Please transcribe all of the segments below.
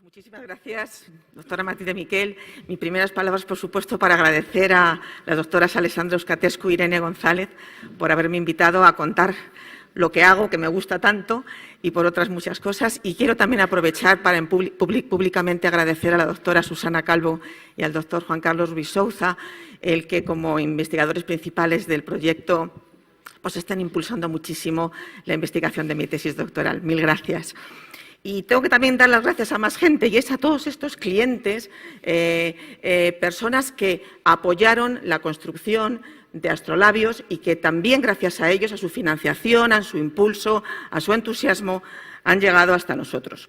Muchísimas gracias, doctora Matilde Miquel. Mis primeras palabras, por supuesto, para agradecer a las doctoras Alessandra Euskatescu y Irene González por haberme invitado a contar lo que hago, que me gusta tanto, y por otras muchas cosas. Y quiero también aprovechar para públicamente agradecer a la doctora Susana Calvo y al doctor Juan Carlos Ruiz Souza, el que como investigadores principales del proyecto pues están impulsando muchísimo la investigación de mi tesis doctoral. Mil gracias. Y tengo que también dar las gracias a más gente, y es a todos estos clientes, personas que apoyaron la construcción de Astrolabios y que también, gracias a ellos, a su financiación, a su impulso, a su entusiasmo, han llegado hasta nosotros.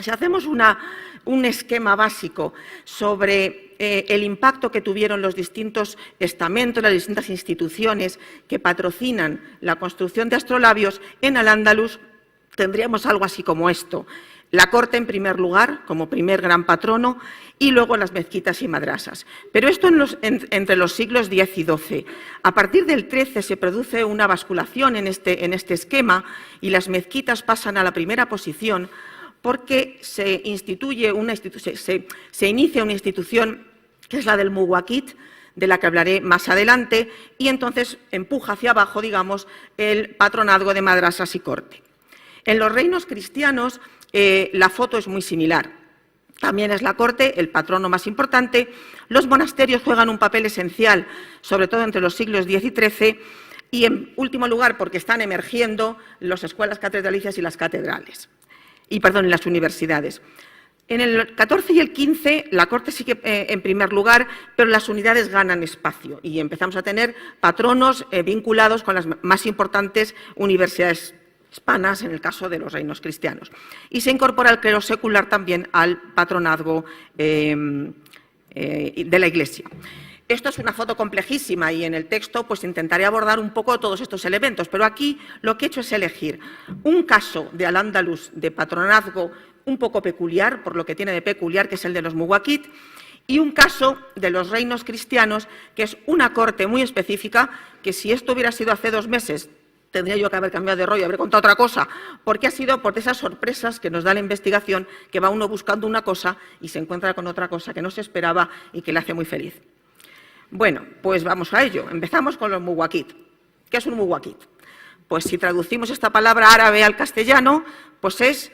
Si hacemos un esquema básico sobre el impacto que tuvieron los distintos estamentos, las distintas instituciones que patrocinan la construcción de Astrolabios en Al-Ándalus, tendríamos algo así como esto: la corte en primer lugar, como primer gran patrono, y luego las mezquitas y madrasas. Pero esto entre los siglos X y XII. A partir del XIII se produce una basculación en este esquema y las mezquitas pasan a la primera posición porque se inicia una institución que es la del muwaqit, de la que hablaré más adelante, y entonces empuja hacia abajo, digamos, el patronazgo de madrasas y corte. En los reinos cristianos la foto es muy similar. También es la corte el patrono más importante. Los monasterios juegan un papel esencial, sobre todo entre los siglos X y XIII, y en último lugar porque están emergiendo las escuelas catedralicias y las catedrales, y las universidades. En el XIV y el XV la corte sigue en primer lugar, pero las unidades ganan espacio y empezamos a tener patronos vinculados con las más importantes universidades hispanas, en el caso de los reinos cristianos. Y se incorpora el clero secular también al patronazgo de la Iglesia. Esto es una foto complejísima y en el texto pues intentaré abordar un poco todos estos elementos, pero aquí lo que he hecho es elegir un caso de Al-Ándalus de patronazgo un poco peculiar, por lo que tiene de peculiar, que es el de los muwaqit, y un caso de los reinos cristianos, que es una corte muy específica, que si esto hubiera sido hace 2 meses, tendría yo que haber cambiado de rollo, haber contado otra cosa, porque ha sido por esas sorpresas que nos da la investigación, que va uno buscando una cosa y se encuentra con otra cosa que no se esperaba y que le hace muy feliz. Bueno, pues vamos a ello. Empezamos con los muwaqit. ¿Qué es un muwaqit? Pues si traducimos esta palabra árabe al castellano, pues es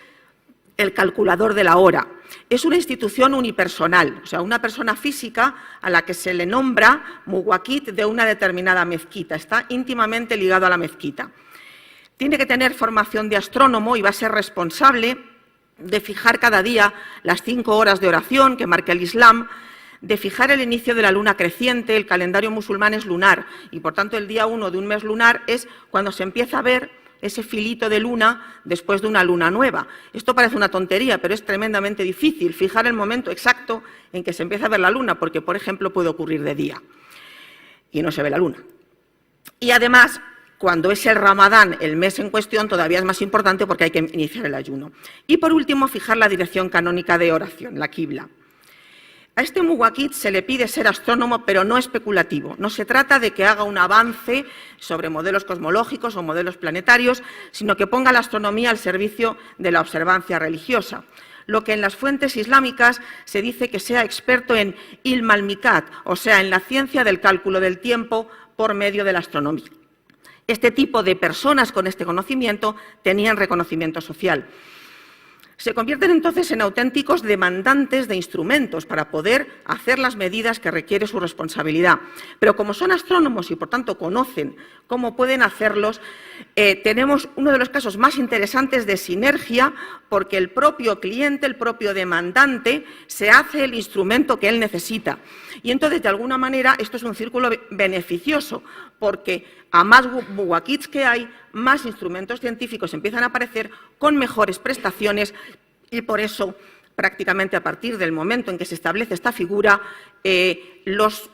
el calculador de la hora. Es una institución unipersonal, o sea, una persona física a la que se le nombra muwaqit de una determinada mezquita. Está íntimamente ligado a la mezquita. Tiene que tener formación de astrónomo y va a ser responsable de fijar cada día las 5 horas de oración que marca el Islam, de fijar el inicio de la luna creciente. El calendario musulmán es lunar y, por tanto, el día 1 de un mes lunar es cuando se empieza a ver ese filito de luna después de una luna nueva. Esto parece una tontería, pero es tremendamente difícil fijar el momento exacto en que se empieza a ver la luna, porque, por ejemplo, puede ocurrir de día y no se ve la luna. Y además, cuando es el Ramadán, el mes en cuestión, todavía es más importante porque hay que iniciar el ayuno. Y, por último, fijar la dirección canónica de oración, la qibla. A este muwaqit se le pide ser astrónomo, pero no especulativo. No se trata de que haga un avance sobre modelos cosmológicos o modelos planetarios, sino que ponga la astronomía al servicio de la observancia religiosa. Lo que en las fuentes islámicas se dice que sea experto en ilm al-miqat, o sea, en la ciencia del cálculo del tiempo por medio de la astronomía. Este tipo de personas con este conocimiento tenían reconocimiento social. Se convierten entonces en auténticos demandantes de instrumentos para poder hacer las medidas que requiere su responsabilidad. Pero como son astrónomos y, por tanto, conocen cómo pueden hacerlos, tenemos uno de los casos más interesantes de sinergia, porque el propio cliente, el propio demandante, se hace el instrumento que él necesita. Y entonces, de alguna manera, esto es un círculo beneficioso, porque a más muwaqits que hay, más instrumentos científicos empiezan a aparecer con mejores prestaciones, y por eso, prácticamente a partir del momento en que se establece esta figura, los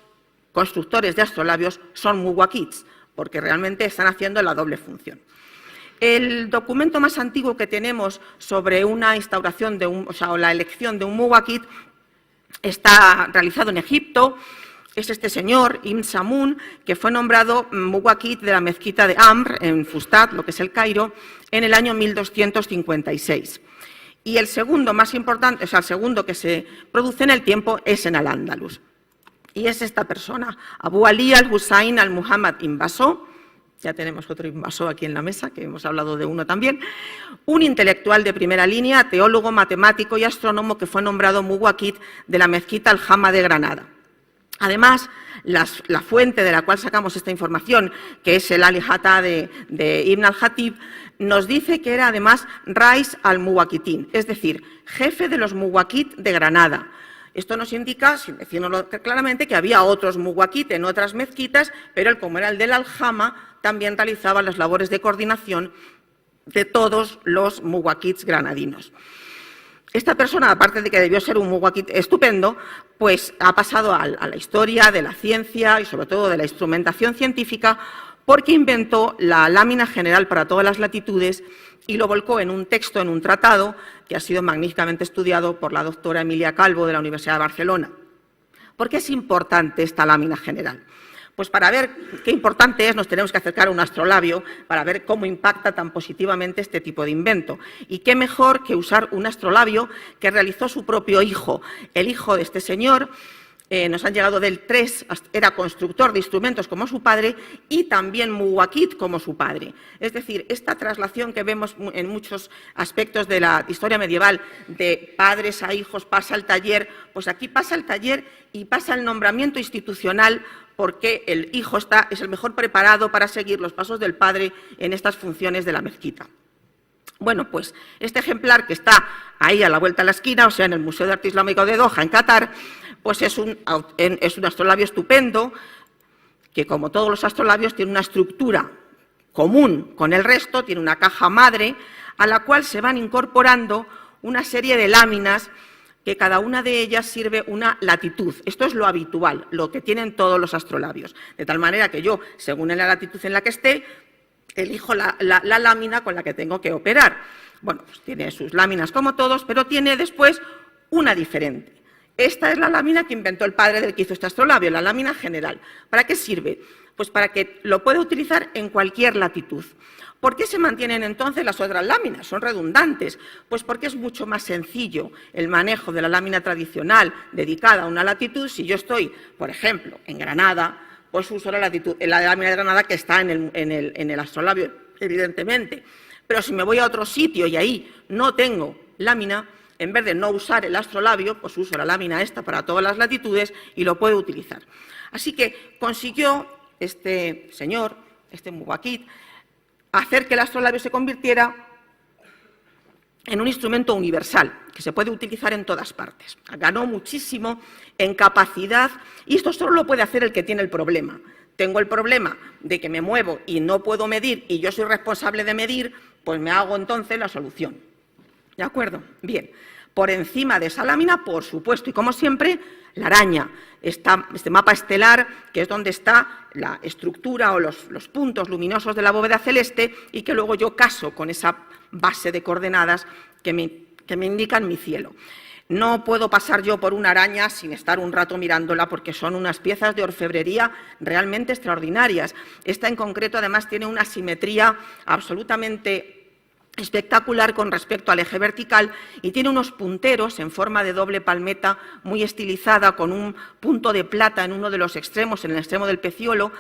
constructores de astrolabios son muwaqits, porque realmente están haciendo la doble función. El documento más antiguo que tenemos sobre una instauración o la elección de un muwaqit está realizado en Egipto. Es este señor, Ibn Samun, que fue nombrado muwaqit de la mezquita de Amr, en Fustat, lo que es el Cairo, en el año 1256. Y el segundo más importante, o sea, el segundo que se produce en el tiempo es en Al-Ándalus. Y es esta persona, Abu Ali al-Husayn al-Muhammad Inbasó, ya tenemos otro Inbasó aquí en la mesa, que hemos hablado de uno también, un intelectual de primera línea, teólogo, matemático y astrónomo que fue nombrado muwaqit de la mezquita Al-Jama de Granada. Además, la fuente de la cual sacamos esta información, que es el Al-Ihata de Ibn al-Hatib, nos dice que era además Rais al-Muwaqitin, es decir, jefe de los muwaqit de Granada. Esto nos indica, sin decirlo claramente, que había otros muwaqit en otras mezquitas, pero él, como era el del Al-Jama, también realizaba las labores de coordinación de todos los muwaqits granadinos. Esta persona, aparte de que debió ser un muwaqit estupendo, pues ha pasado a la historia de la ciencia y sobre todo de la instrumentación científica porque inventó la lámina general para todas las latitudes y lo volcó en un texto, en un tratado, que ha sido magníficamente estudiado por la doctora Emilia Calvo de la Universidad de Barcelona. ¿Por qué es importante esta lámina general? Pues para ver qué importante es nos tenemos que acercar a un astrolabio para ver cómo impacta tan positivamente este tipo de invento. Y qué mejor que usar un astrolabio que realizó su propio hijo. El hijo de este señor, nos han llegado del 3, era constructor de instrumentos como su padre y también muwaqit como su padre. Es decir, esta traslación que vemos en muchos aspectos de la historia medieval, de padres a hijos, pasa al taller, pues aquí pasa el taller y pasa el nombramiento institucional porque el hijo es el mejor preparado para seguir los pasos del padre en estas funciones de la mezquita. Bueno, pues este ejemplar que está ahí a la vuelta de la esquina, o sea, en el Museo de Arte Islámico de Doha, en Qatar, pues es un astrolabio estupendo que, como todos los astrolabios, tiene una estructura común con el resto, tiene una caja madre a la cual se van incorporando una serie de láminas que cada una de ellas sirve una latitud. Esto es lo habitual, lo que tienen todos los astrolabios, de tal manera que yo, según la latitud en la que esté, elijo la lámina con la que tengo que operar. Bueno, pues tiene sus láminas como todos, pero tiene después una diferente. Esta es la lámina que inventó el padre del que hizo este astrolabio, la lámina general. ¿Para qué sirve? Pues para que lo pueda utilizar en cualquier latitud. ¿Por qué se mantienen entonces las otras láminas? Son redundantes. Pues porque es mucho más sencillo el manejo de la lámina tradicional dedicada a una latitud. Si yo estoy, por ejemplo, en Granada, pues uso la lámina de Granada que está en el astrolabio, evidentemente. Pero si me voy a otro sitio y ahí no tengo lámina, en vez de no usar el astrolabio, pues uso la lámina esta para todas las latitudes y lo puedo utilizar. Así que consiguió este señor, este muwaqit, hacer que el astrolabio se convirtiera en un instrumento universal, que se puede utilizar en todas partes. Ganó muchísimo en capacidad y esto solo lo puede hacer el que tiene el problema. Tengo el problema de que me muevo y no puedo medir y yo soy responsable de medir, pues me hago entonces la solución. ¿De acuerdo? Bien. Por encima de esa lámina, por supuesto, y como siempre, la araña. Este mapa estelar, que es donde está la estructura o los puntos luminosos de la bóveda celeste y que luego yo caso con esa base de coordenadas que me indican mi cielo. No puedo pasar yo por una araña sin estar un rato mirándola porque son unas piezas de orfebrería realmente extraordinarias. Esta en concreto además tiene una simetría absolutamente espectacular con respecto al eje vertical y tiene unos punteros en forma de doble palmeta muy estilizada con un punto de plata en uno de los extremos, en el extremo del peciolo,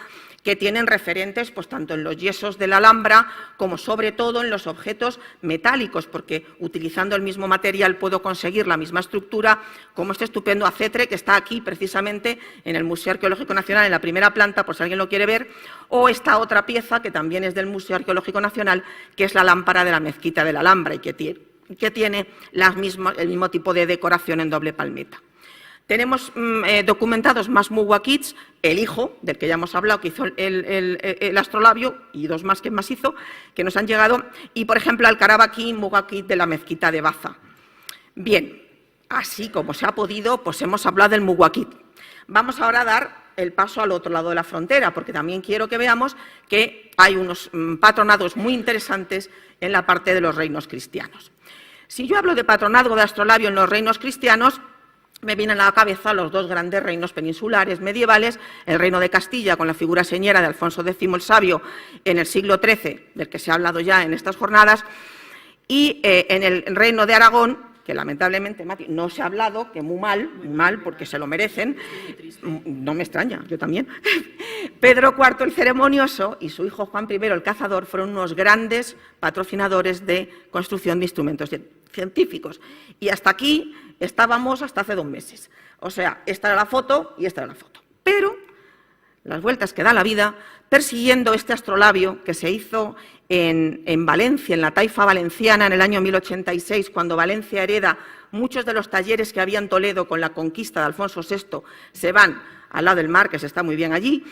que tienen referentes pues tanto en los yesos de la Alhambra como sobre todo en los objetos metálicos, porque utilizando el mismo material puedo conseguir la misma estructura, como este estupendo acetre que está aquí precisamente en el Museo Arqueológico Nacional en la primera planta, por si alguien lo quiere ver, o esta otra pieza que también es del Museo Arqueológico Nacional, que es la lámpara de la mezquita de la Alhambra y que tiene el mismo tipo de decoración en doble palmeta. Tenemos documentados más muwaqits, el hijo, del que ya hemos hablado, que hizo el astrolabio, y dos más que más hizo, que nos han llegado, y por ejemplo Al-Karabaki, muwaqit de la mezquita de Baza. Bien, así como se ha podido, pues hemos hablado del muwaqit. Vamos ahora a dar el paso al otro lado de la frontera, porque también quiero que veamos que hay unos patronados muy interesantes en la parte de los reinos cristianos. Si yo hablo de patronazgo de astrolabio en los reinos cristianos, me vienen a la cabeza los dos grandes reinos peninsulares medievales, el reino de Castilla con la figura señera de Alfonso X el Sabio en el siglo XIII, del que se ha hablado ya en estas jornadas, Y en el Reino de Aragón, que lamentablemente, Mati, no se ha hablado, que muy mal, porque se lo merecen, no me extraña, yo también. Pedro IV el Ceremonioso y su hijo Juan I el Cazador fueron unos grandes patrocinadores de construcción de instrumentos científicos. Y hasta aquí estábamos hasta hace 2 meses. O sea, esta era la foto y esta era la foto. Pero las vueltas que da la vida, persiguiendo este astrolabio que se hizo en Valencia, en la taifa valenciana, en el año 1086, cuando Valencia hereda muchos de los talleres que había en Toledo con la conquista de Alfonso VI, se van al lado del mar, que se está muy bien allí.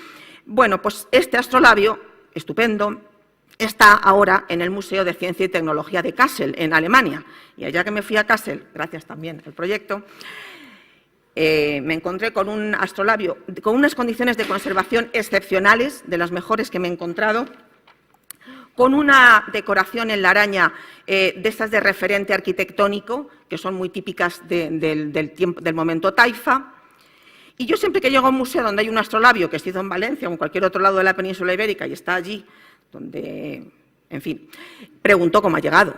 Bueno, pues este astrolabio, estupendo, está ahora en el Museo de Ciencia y Tecnología de Kassel, en Alemania. Y allá que me fui a Kassel, gracias también al proyecto, me encontré con un astrolabio con unas condiciones de conservación excepcionales, de las mejores que me he encontrado, con una decoración en la araña de estas de referente arquitectónico, que son muy típicas del momento taifa. Y yo siempre que llego a un museo donde hay un astrolabio, que se hizo en Valencia o en cualquier otro lado de la península ibérica y está allí, donde, en fin, pregunto cómo ha llegado.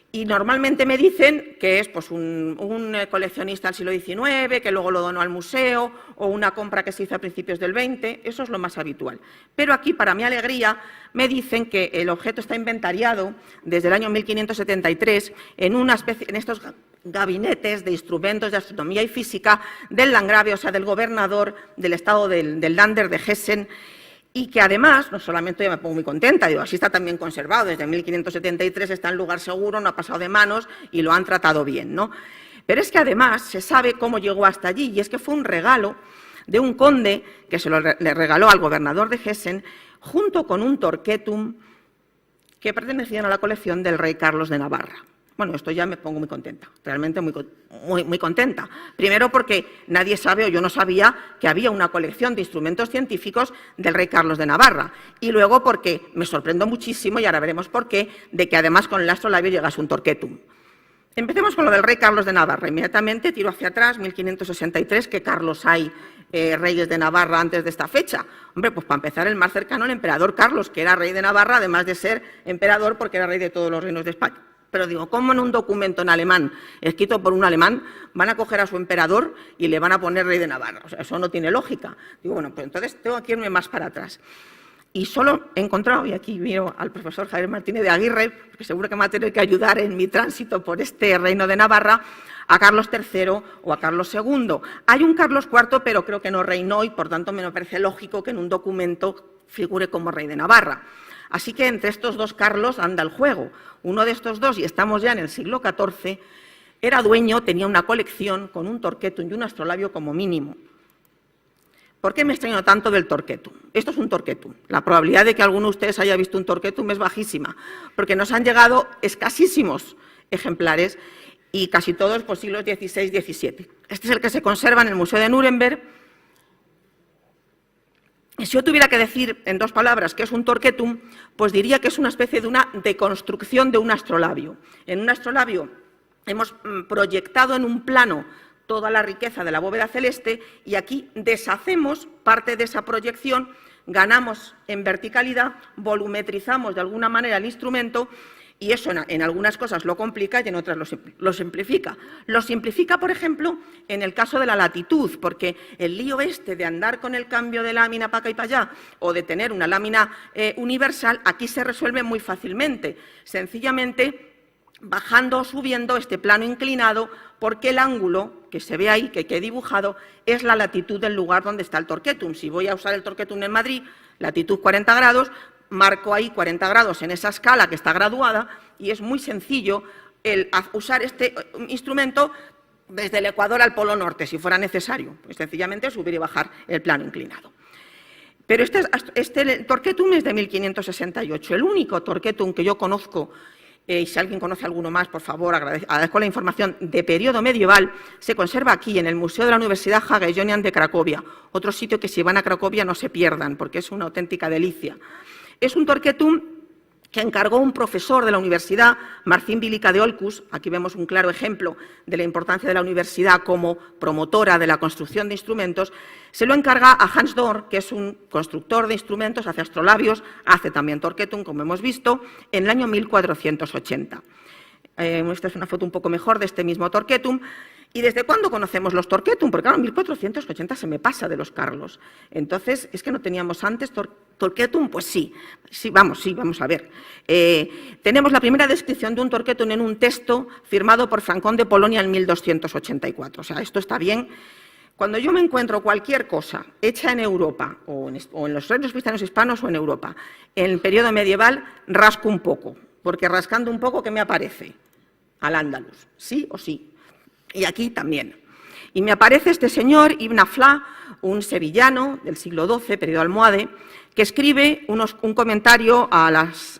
Y normalmente me dicen que es pues, un coleccionista del siglo XIX, que luego lo donó al museo, o una compra que se hizo a principios del XX, eso es lo más habitual. Pero aquí, para mi alegría, me dicen que el objeto está inventariado desde el año 1573 en estos gabinetes de instrumentos de astronomía y física del Landgrave, o sea, del gobernador del estado del Länder de Hessen, y que además, no solamente yo me pongo muy contenta, digo, así está también conservado, desde 1573 está en lugar seguro, no ha pasado de manos y lo han tratado bien, ¿no? Pero es que además se sabe cómo llegó hasta allí, y es que fue un regalo de un conde que le regaló al gobernador de Hessen, junto con un torquetum que pertenecían a la colección del rey Carlos de Navarra. Bueno, esto ya me pongo muy contenta, realmente muy contenta. Primero porque nadie sabe, o yo no sabía, que había una colección de instrumentos científicos del rey Carlos de Navarra. Y luego porque me sorprendo muchísimo, y ahora veremos por qué, de que además con el astrolabio llegase un torquetum. Empecemos con lo del rey Carlos de Navarra. Inmediatamente tiro hacia atrás, 1563, ¿qué Carlos hay reyes de Navarra antes de esta fecha? Hombre, pues para empezar el más cercano, el emperador Carlos, que era rey de Navarra, además de ser emperador porque era rey de todos los reinos de España. Pero digo, ¿cómo en un documento en alemán, escrito por un alemán, van a coger a su emperador y le van a poner rey de Navarra? O sea, eso no tiene lógica. Digo, bueno, pues entonces tengo que irme más para atrás. Y solo he encontrado, y aquí miro al profesor Javier Martínez de Aguirre, porque seguro que me va a tener que ayudar en mi tránsito por este reino de Navarra, a Carlos III o a Carlos II. Hay un Carlos IV, pero creo que no reinó y, por tanto, me parece lógico que en un documento figure como rey de Navarra. Así que entre estos dos Carlos anda el juego. Uno de estos dos, y estamos ya en el siglo XIV, era dueño, tenía una colección con un torquetum y un astrolabio como mínimo. ¿Por qué me extraño tanto del torquetum? Esto es un torquetum. La probabilidad de que alguno de ustedes haya visto un torquetum es bajísima, porque nos han llegado escasísimos ejemplares y casi todos por siglos XVI y XVII. Este es el que se conserva en el Museo de Nuremberg. Y si yo tuviera que decir en 2 palabras qué es un torquetum, pues diría que es una especie de una deconstrucción de un astrolabio. En un astrolabio hemos proyectado en un plano toda la riqueza de la bóveda celeste y aquí deshacemos parte de esa proyección, ganamos en verticalidad, volumetrizamos de alguna manera el instrumento y eso en algunas cosas lo complica y en otras lo simplifica. Lo simplifica, por ejemplo, en el caso de la latitud, porque el lío este de andar con el cambio de lámina para acá y para allá o de tener una lámina universal, aquí se resuelve muy fácilmente. Sencillamente bajando o subiendo este plano inclinado, porque el ángulo que se ve ahí, que he dibujado, es la latitud del lugar donde está el torquetum. Si voy a usar el torquetum en Madrid, latitud 40 grados, marco ahí 40 grados en esa escala que está graduada y es muy sencillo el usar este instrumento desde el Ecuador al Polo Norte, si fuera necesario. Pues sencillamente subir y bajar el plano inclinado. Pero este torquetum es de 1568. El único torquetum que yo conozco, y si alguien conoce alguno más, por favor, agradezco la información, de periodo medieval, se conserva aquí, en el Museo de la Universidad Jagiellonian de Cracovia. Otro sitio que si van a Cracovia no se pierdan, porque es una auténtica delicia. Es un torquetum que encargó un profesor de la universidad, Marcin Bilica de Olcus. Aquí vemos un claro ejemplo de la importancia de la universidad como promotora de la construcción de instrumentos. Se lo encarga a Hans Dorn, que es un constructor de instrumentos, hace astrolabios, hace también torquetum, como hemos visto, en el año 1480. Esta es una foto un poco mejor de este mismo Torquetum. ¿Y desde cuándo conocemos los Torquetum? Porque claro, en 1480 se me pasa de los Carlos. Entonces, ¿es que no teníamos antes Torquetum? Pues sí, vamos a ver. Tenemos la primera descripción de un Torquetum en un texto firmado por Francón de Polonia en 1284. O sea, esto está bien. Cuando yo me encuentro cualquier cosa hecha en Europa, o en los reinos cristianos hispanos o en Europa, en el periodo medieval, rasco un poco, porque rascando un poco, ¿qué me aparece? Al-Ándalus, sí o sí. Y aquí también. Y me aparece este señor, Ibn Aflá, un sevillano del siglo XII, periodo almohade, que escribe un comentario,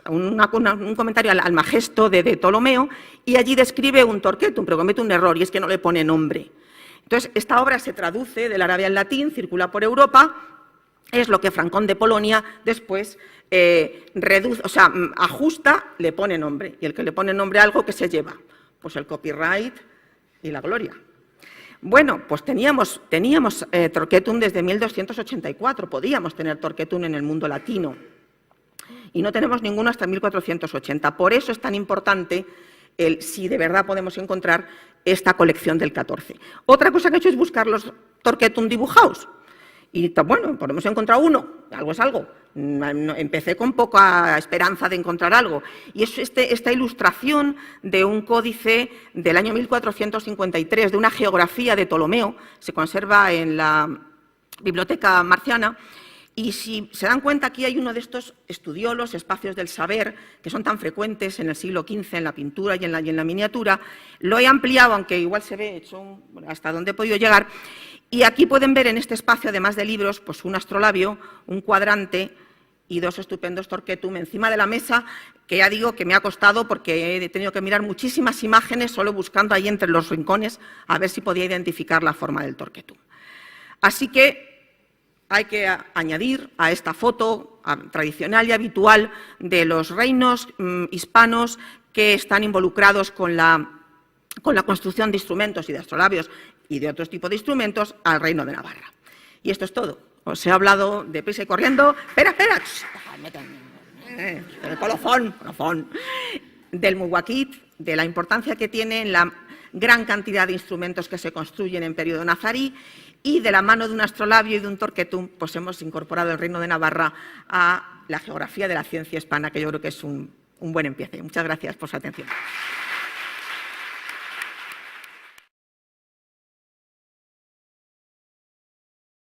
un comentario al Magesto de Ptolomeo, y allí describe un Torquetum, pero comete un error, y es que no le pone nombre. Entonces, esta obra se traduce del árabe al latín, circula por Europa, es lo que Francón de Polonia después reduce, o sea, ajusta, le pone nombre. Y el que le pone nombre a algo, ¿qué se lleva? Pues el copyright y la gloria. Bueno, pues teníamos Torquetum desde 1284, podíamos tener Torquetum en el mundo latino. Y no tenemos ninguno hasta 1480. Por eso es tan importante si de verdad podemos encontrar esta colección del 14. Otra cosa que he hecho es buscar los Torquetum dibujados. Y bueno, podemos encontrar uno, algo es algo. Empecé con poca esperanza de encontrar algo. Y es esta ilustración de un códice del año 1453, de una geografía de Ptolomeo, se conserva en la Biblioteca Marciana. Y si se dan cuenta, aquí hay uno de estos estudiolos, espacios del saber, que son tan frecuentes en el siglo XV, en la pintura y en la miniatura. Lo he ampliado, aunque igual se ve hecho hasta donde he podido llegar. Y aquí pueden ver en este espacio, además de libros, pues un astrolabio, un cuadrante y dos estupendos Torquetum encima de la mesa, que ya digo que me ha costado porque he tenido que mirar muchísimas imágenes solo buscando ahí entre los rincones a ver si podía identificar la forma del Torquetum. Así que hay que añadir a esta foto tradicional y habitual de los reinos hispanos que están involucrados con la construcción de instrumentos y de astrolabios y de otros tipos de instrumentos al Reino de Navarra. Y esto es todo. Os he hablado deprisa y corriendo. Espera. El colofón. Del muwakit, de la importancia que tiene en la gran cantidad de instrumentos que se construyen en periodo nazarí, y de la mano de un astrolabio y de un Torquetum, pues hemos incorporado el Reino de Navarra a la geografía de la ciencia hispana, que yo creo que es un buen empiece. Muchas gracias por su atención.